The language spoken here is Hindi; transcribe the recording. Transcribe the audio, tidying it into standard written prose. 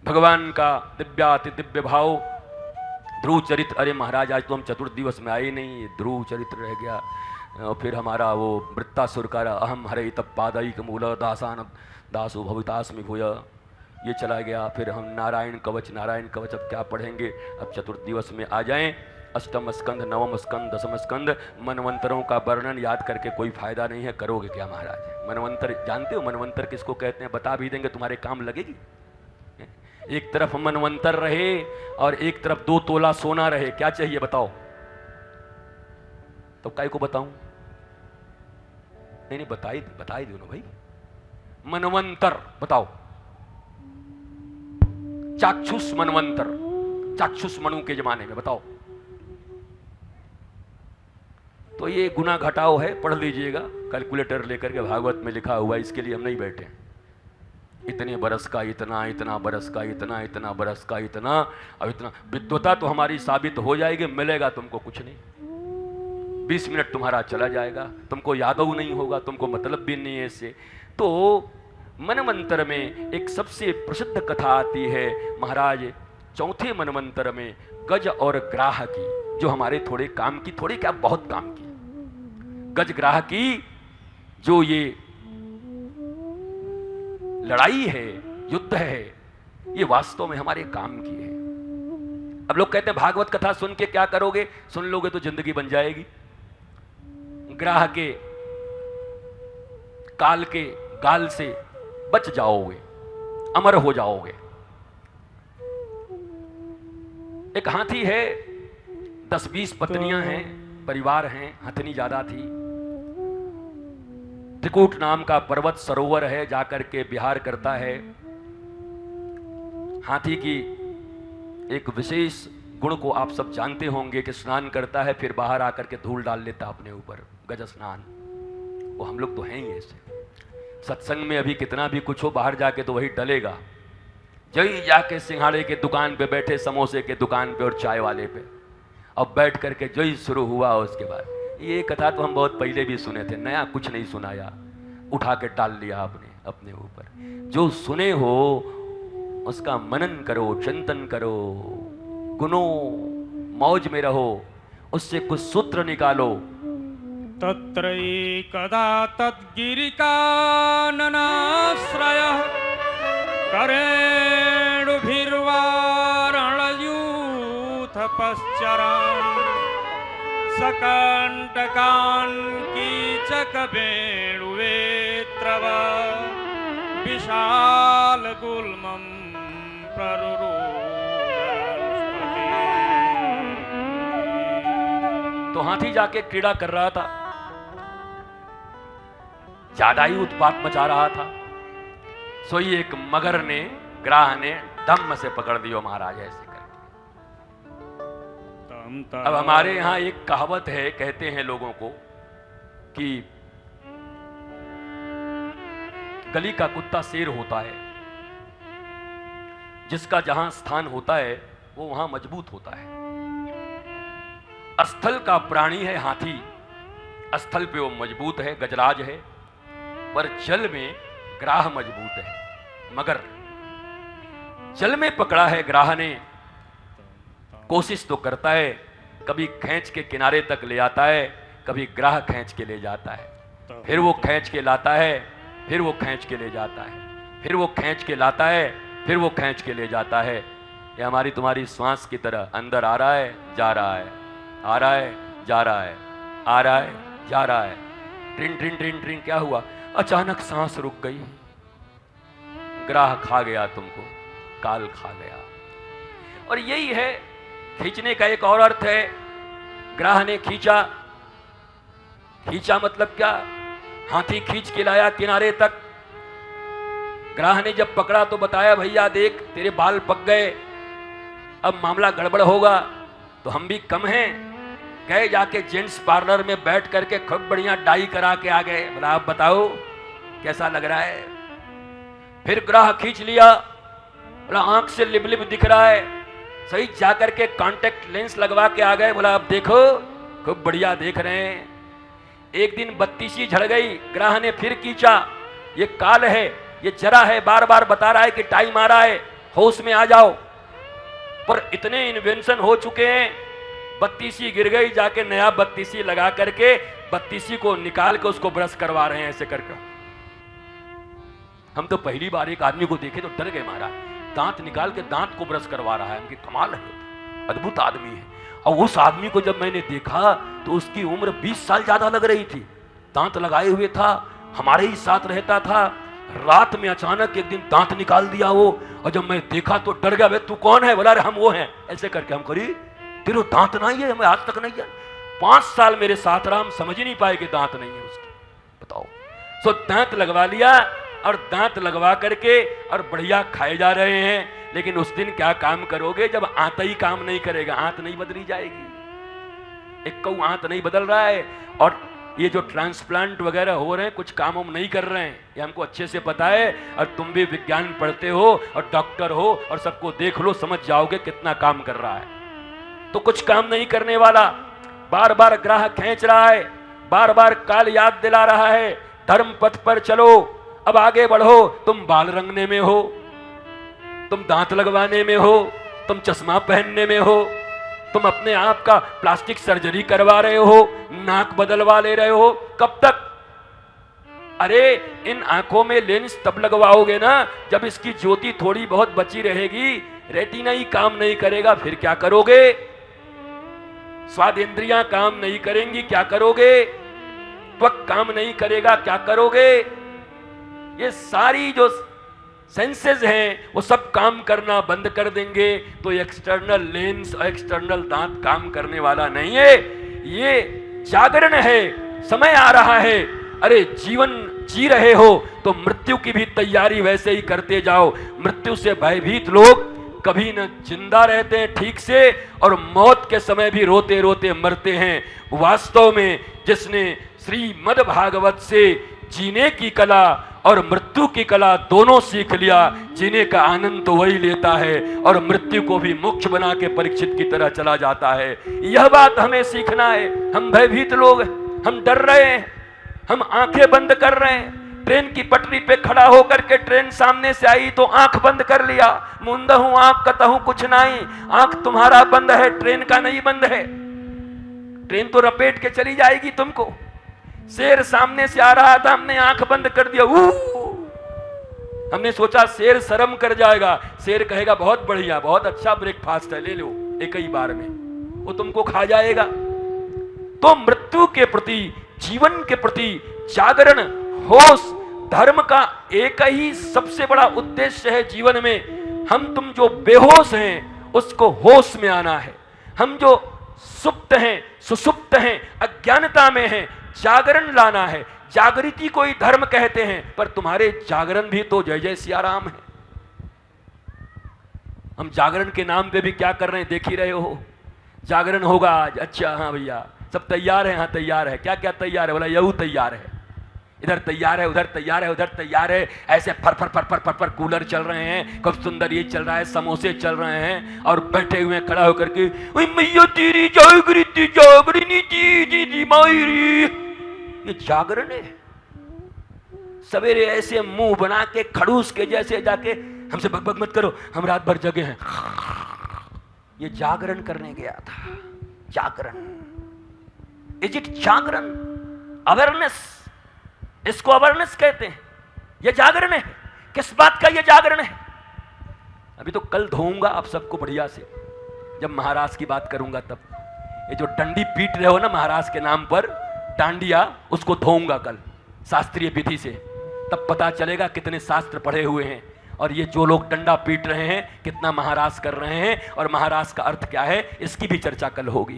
भगवान का दिव्याति दिव्य भाव, ध्रुव चरित्र। अरे महाराज आज तो हम चतुर्थ दिवस में आए नहीं, ये ध्रुव चरित्र रह गया। और फिर हमारा वो वृत्तासुर का अहम हरे तब पादयिक मूल दासान दासो भवितास्मि भूय, ये चला गया। फिर हम नारायण कवच अब क्या पढ़ेंगे। अब चतुर्थ दिवस में आ जाएं। अष्टम स्कंद, नवम स्कंद, दसम स्कंद, मनवंतरों का वर्णन याद करके कोई फायदा नहीं है। करोगे क्या महाराज? मनवंतर जानते हो मनवंतर किसको कहते हैं? बता भी देंगे, तुम्हारे काम लगेगी। एक तरफ मनवंतर रहे और एक तरफ 2 तोला सोना रहे, क्या चाहिए बताओ? तो काय को बताऊं? नहीं बता ही दो ना भाई। मनवंतर बताओ। चाक्षुष मनवंतर, चाक्षुष मनु के जमाने में बताओ। तो ये गुना घटाओ है, पढ़ लीजिएगा कैलकुलेटर लेकर के, भागवत में लिखा हुआ है। इसके लिए हम नहीं बैठे। इतने बरस का इतना, इतना बरस का इतना, इतना बरस का इतना, अब इतना विद्वता तो हमारी साबित हो जाएगी। मिलेगा तुमको कुछ नहीं, 20 मिनट तुम्हारा चला जाएगा, तुमको यादव नहीं होगा, तुमको मतलब भी नहीं है इससे। तो मनवंतर में एक सबसे प्रसिद्ध कथा आती है महाराज, चौथे मनवंतर में गज और ग्राह की, जो हमारे थोड़े काम की, थोड़े क्या बहुत काम की। गज ग्राह की जो ये लड़ाई है, युद्ध है, ये वास्तव में हमारे काम की है। अब लोग कहते हैं भागवत कथा सुन के क्या करोगे? सुन लोगे तो जिंदगी बन जाएगी। ग्राह के काल के गाल से बच जाओगे, अमर हो जाओगे। एक हाथी है, 10-20 पत्नियां हैं, परिवार हैं, हथनी ज्यादा थी। त्रिकूट नाम का पर्वत सरोवर है, जाकर के विहार करता है। हाथी की एक विशेष गुण को आप सब जानते होंगे कि स्नान करता है, फिर बाहर आकर के धूल डाल लेता अपने ऊपर, गज स्नान। वो हम लोग तो हैं ही ऐसे। सत्संग में अभी कितना भी कुछ हो, बाहर जाके तो वही डलेगा। जही जाके सिंघाड़े के दुकान पे बैठे, समोसे के दुकान पे और चाय वाले पे, अब बैठ करके जो ही शुरू हुआ उसके बाद। ये कथा तो हम बहुत पहले भी सुने थे, नया कुछ नहीं सुनाया, उठा के डाल लिया आपने अपने ऊपर। जो सुने हो उसका मनन करो, चिंतन करो, गुनो मौज में रहो, उससे कुछ सूत्र निकालो। तत्रैकदा तद्गिरिकाननाश्रयः करेणुभिर्वारणयूथपश्चरान् सकण्टकान् कीचकवेणुवेत्रव विशालगुल्मं प्ररुरोधनस्पति। तो हाथी जाके क्रीड़ा कर रहा था, ज्यादा ही उत्पात मचा रहा था। सोई एक मगर ने, ग्राह ने धम्म से पकड़ दियो महाराज ऐसे करके। अब हमारे यहां एक कहावत है, कहते हैं लोगों को कि गली का कुत्ता शेर होता है, जिसका जहां स्थान होता है वो वहां मजबूत होता है। स्थल का प्राणी है हाथी, स्थल पे वो मजबूत है, गजराज है, पर जल में ग्राह मजबूत है, मगर जल में पकड़ा है ग्राह ने। कोशिश तो करता है, कभी खींच के किनारे तक ले आता है, कभी ग्राह खींच के ले जाता है, फिर वो खींच के लाता है, फिर वो खींच के ले जाता है, फिर वो खींच के लाता है, फिर वो खींच के ले जाता है। ये हमारी तुम्हारी श्वास की तरह अंदर आ रहा है, जा रहा है, आ रहा है, जा रहा है, आ रहा है, जा रहा है। ट्रिन ट्रिन ट्रिन ट्रिन, क्या हुआ? अचानक सांस रुक गई, ग्राह खा गया तुमको, काल खा गया। और यही है खींचने का एक और अर्थ है। ग्राह ने खींचा, खींचा मतलब क्या? हाथी खींच के लाया किनारे तक। ग्राह ने जब पकड़ा तो बताया, भैया देख तेरे बाल पक गए, अब मामला गड़बड़ होगा। तो हम भी कम हैं, गए जाके जेंट्स पार्लर में बैठ करके खूब बढ़िया डाई करा के आ गए। बोला आप बताओ कैसा लग रहा है? फिर ग्राह खींच लिया, बोला आंख से लिप लिप दिख रहा है, सही जाकर के कांटेक्ट लेंस लगवा के आ गए। बोला अब देखो खूब बढ़िया देख रहे हैं। एक दिन बत्तीसी झड़ गई, ग्राह ने फिर खींचा, ये काल है, ये जरा है, बार बार बता रहा है कि टाइम आ रहा है, होश में आ जाओ। पर इतने इन्वेंशन हो चुके हैं, बत्तीसी गिर गई, जाके नया बत्तीसी लगा करके बत्तीसी को निकाल के उसको ब्रश करवा रहे हैं ऐसे करके। हम तो पहली बार एक आदमी को देखे तो डर गए महाराज, दांत निकाल के दांत को ब्रश करवा रहा है। उनकी कमाल है, अद्भुत आदमी है। और उस आदमी को जब मैंने देखा तो उसकी उम्र 20 साल ज्यादा लग रही थी, दांत लगाए हुए था, हमारे ही साथ रहता था। रात में अचानक एक दिन दांत निकाल दिया वो, और जब मैं देखा तो डर गया। तू कौन है? बोला अरे हम वो हैं, ऐसे करके। हम करी तेरे दांत नहीं है? हमें आज तक नहीं है। 5 साल मेरे साथ रहा, हम समझ ही नहीं पाए कि दांत नहीं है उसके। बताओ। सो दांत लगवा लिया, और दांत लगवा करके और बढ़िया खाए जा रहे हैं। लेकिन उस दिन क्या काम करोगे जब आंत ही काम नहीं करेगा? आंत नहीं बदली जाएगी, एक कौ आंत नहीं बदल रहा है। और ये जो ट्रांसप्लांट वगैरह हो रहे हैं, कुछ काम हम नहीं कर रहे हैं, ये हमको अच्छे से पता है। और तुम भी विज्ञान पढ़ते हो और डॉक्टर हो, और सबको देख लो, समझ जाओगे कितना काम कर रहा है। तो कुछ काम नहीं करने वाला, बार बार ग्राह खींच रहा है, बार बार काल याद दिला रहा है, धर्म पथ पर चलो, अब आगे बढ़ो। तुम बाल रंगने में हो, तुम दांत लगवाने में हो, तुम चश्मा पहनने में हो, तुम अपने आप का प्लास्टिक सर्जरी करवा रहे हो, नाक बदलवा ले रहे हो। कब तक? अरे इन आंखों में लेंस तब लगवाओगे ना जब इसकी ज्योति थोड़ी बहुत बची रहेगी। रेटिना ही काम नहीं करेगा, फिर क्या करोगे? स्वाद इंद्रियां काम नहीं करेंगी, क्या करोगे? त्वक काम नहीं करेगा, क्या करोगे? ये सारी जो सेंसेस हैं वो सब काम करना बंद कर देंगे तो एक्सटर्नल लेंस और एक्सटर्नल दांत काम करने वाला नहीं है। ये जागरण है, समय आ रहा है। अरे जीवन जी रहे हो तो मृत्यु की भी तैयारी वैसे ही करते जाओ। मृत्यु से भयभीत लोग कभी न जिंदा रहते हैं ठीक से, और मौत के समय भी रोते रोते मरते हैं। वास्तव में जिसने श्रीमद् भागवत से जीने की कला और मृत्यु की कला दोनों सीख लिया, जीने का आनंद तो वही लेता है, और मृत्यु को भी मोक्ष बना के परीक्षित की तरह चला जाता है। यह बात हमें सीखना है। हम भयभीत लोग, हम डर रहे हैं, हम आंखें बंद कर रहे हैं। ट्रेन की पटरी पे खड़ा होकर के ट्रेन सामने से आई तो आंख बंद कर लिया। मुंदा हूं आंख कतहूं कुछ नहीं। आंख तुम्हारा बंद है, ट्रेन का नहीं बंद है। ट्रेन तो रपेट के चली जाएगी तुमको। शेर सामने से आ रहा था, हमने आंख बंद कर दिया। हमने सोचा शेर शर्म कर जाएगा, शेर कहेगा बहुत बढ़िया, बहुत अच्छा ब्रेकफास्ट है, ले लो एक ही बार में, वो तुमको खा जाएगा। तो मृत्यु के प्रति, जीवन के प्रति जागरण, होश, धर्म का एक ही सबसे बड़ा उद्देश्य है जीवन में। हम तुम जो बेहोश हैं उसको होश में आना है। हम जो सुप्त हैं, सुसुप्त हैं, अज्ञानता में हैं, जागरण लाना है। जागृति को ही धर्म कहते हैं, पर तुम्हारे जागरण भी तो जय जय सिया राम है। हम जागरण के नाम पे भी क्या कर रहे हैं देख ही रहे हो। जागरण होगा आज, अच्छा हाँ भैया सब तैयार है, हाँ तैयार है। क्या क्या तैयार है? बोला यहू तैयार है, इधर तैयार है, उधर तैयार है, उधर तैयार है। ऐसे फर फर फर फर फर फर कूलर चल रहे हैं, खूब सुंदर ये चल रहा है, समोसे चल रहे हैं, और बैठे हुए खड़ा होकर के मैया तेरी जागृति जागरणी जी जी जी मायरी। ये जागरण है। सवेरे ऐसे मुंह बना के खड़ूस के जैसे जाके हमसे बकबक मत करो, हम रात भर जगे हैं। ये जागरण करने गया था। जागरण, इज इट जागरण? अवेयरनेस, इसको अवेयरनेस कहते हैं। यह जागरण है। किस बात का यह जागरण है? अभी तो कल धोऊंगा आप सबको बढ़िया से, जब महाराज की बात करूंगा तब। ये जो डंडी पीट रहे हो ना महाराज के नाम पर, डांडिया, उसको धोऊंगा कल शास्त्रीय विधि से, तब पता चलेगा कितने शास्त्र पढ़े हुए हैं, और ये जो लोग डंडा पीट रहे हैं कितना महाराज कर रहे हैं, और महाराज का अर्थ क्या है, इसकी भी चर्चा कल होगी।